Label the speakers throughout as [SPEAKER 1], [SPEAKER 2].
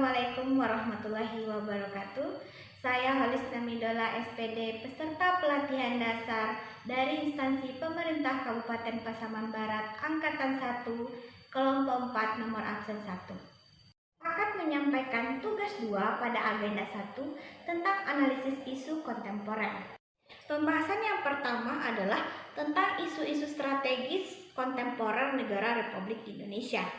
[SPEAKER 1] Assalamualaikum warahmatullahi wabarakatuh. Saya Holisna Midola SPD, peserta pelatihan dasar dari instansi pemerintah Kabupaten Pasaman Barat, Angkatan 1, Kelompok 4, nomor absen 1. Akan menyampaikan tugas 2 pada agenda 1 tentang analisis isu kontemporer. Pembahasan yang pertama adalah tentang isu-isu strategis kontemporer negara Republik Indonesia.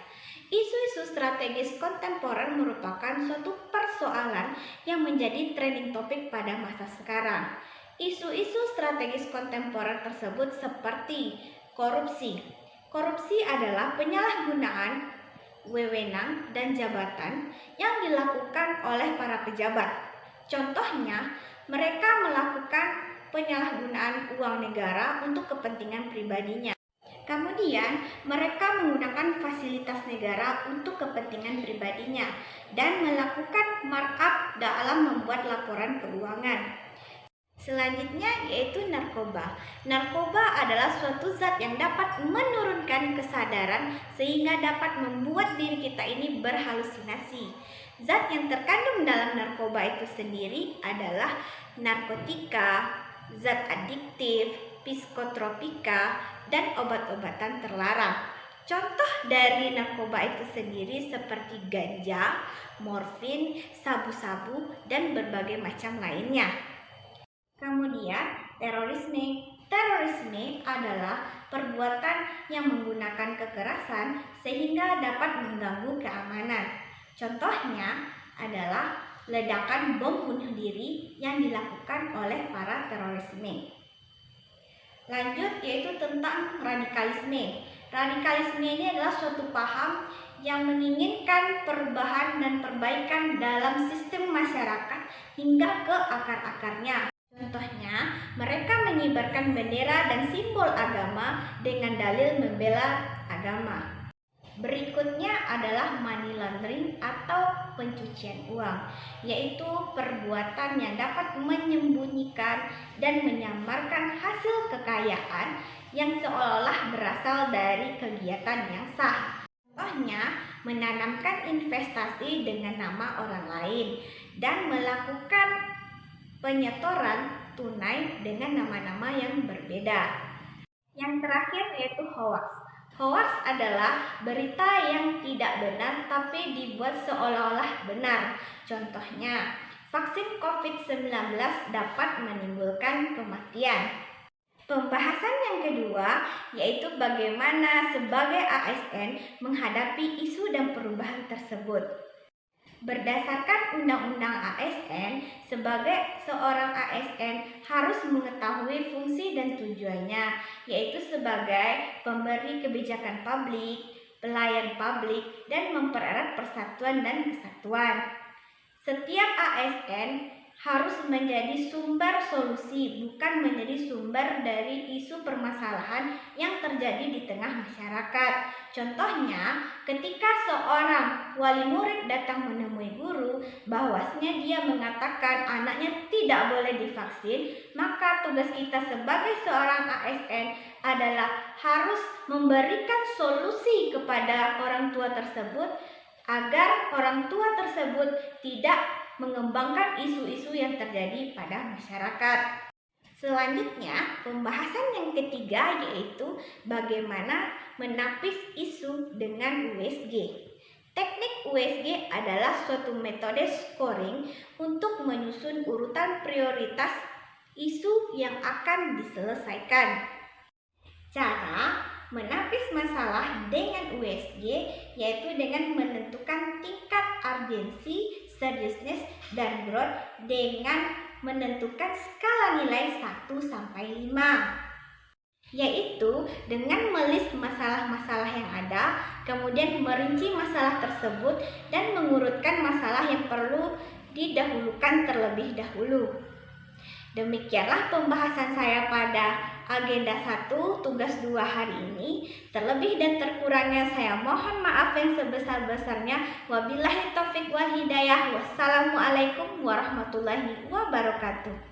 [SPEAKER 1] Isu-isu strategis kontemporer merupakan suatu persoalan yang menjadi trending topik pada masa sekarang. Isu-isu strategis kontemporer tersebut seperti korupsi. Korupsi adalah penyalahgunaan wewenang dan jabatan yang dilakukan oleh para pejabat. Contohnya, mereka melakukan penyalahgunaan uang negara untuk kepentingan pribadinya. Kemudian, mereka menggunakan fasilitas negara untuk kepentingan pribadinya dan melakukan markup dalam membuat laporan keuangan. Selanjutnya yaitu narkoba. Narkoba adalah suatu zat yang dapat menurunkan kesadaran sehingga dapat membuat diri kita ini berhalusinasi. Zat yang terkandung dalam narkoba itu sendiri adalah narkotika, zat adiktif, psikotropika, dan obat-obatan terlarang. Contoh dari narkoba itu sendiri seperti ganja, morfin, sabu-sabu, dan berbagai macam lainnya. Kemudian, terorisme. Terorisme adalah perbuatan yang menggunakan kekerasan sehingga dapat mengganggu keamanan. Contohnya adalah ledakan bom bunuh diri yang dilakukan oleh para terorisme. Lanjut yaitu tentang radikalisme. Radikalisme ini adalah suatu paham yang menginginkan perubahan dan perbaikan dalam sistem masyarakat hingga ke akar-akarnya. Contohnya, mereka mengibarkan bendera dan simbol agama dengan dalil membela agama. Berikutnya adalah money laundering atau pencucian uang, yaitu perbuatan yang dapat menyembunyikan dan menyamarkan hasil kekayaan yang seolah-olah berasal dari kegiatan yang sah. Contohnya, menanamkan investasi dengan nama orang lain dan melakukan penyetoran tunai dengan nama-nama yang berbeda. Yang terakhir yaitu hoax. Hoax adalah berita yang tidak benar tapi dibuat seolah-olah benar. Contohnya, vaksin COVID-19 dapat menimbulkan kematian. Pembahasan yang kedua yaitu bagaimana sebagai ASN menghadapi isu dan perubahan tersebut. Berdasarkan Undang-Undang ASN, sebagai seorang ASN harus mengetahui fungsi dan tujuannya, yaitu sebagai pemberi kebijakan publik, pelayan publik, dan mempererat persatuan dan kesatuan. Setiap ASN harus menjadi sumber solusi, bukan menjadi sumber dari isu permasalahan yang terjadi di tengah masyarakat. Contohnya, ketika seorang wali murid datang menemui guru bahwasanya dia mengatakan anaknya tidak boleh divaksin, maka tugas kita sebagai seorang ASN adalah harus memberikan solusi kepada orang tua tersebut agar orang tua tersebut tidak mengembangkan isu-isu yang terjadi pada masyarakat. Selanjutnya, pembahasan yang ketiga yaitu bagaimana menapis isu dengan USG. Teknik USG adalah suatu metode scoring untuk menyusun urutan prioritas isu yang akan diselesaikan. Cara menapis masalah dengan USG yaitu dengan menentukan tingkat urgensi, seriousness, dan growth dengan menentukan skala nilai 1-5, yaitu dengan melis masalah-masalah yang ada, kemudian merinci masalah tersebut dan mengurutkan masalah yang perlu didahulukan terlebih dahulu. Demikianlah pembahasan saya pada agenda 1 tugas 2 hari ini. Terlebih dan terkurangnya saya mohon maaf yang sebesar-besarnya. Wabillahi taufik wal hidayah. Wassalamualaikum warahmatullahi wabarakatuh.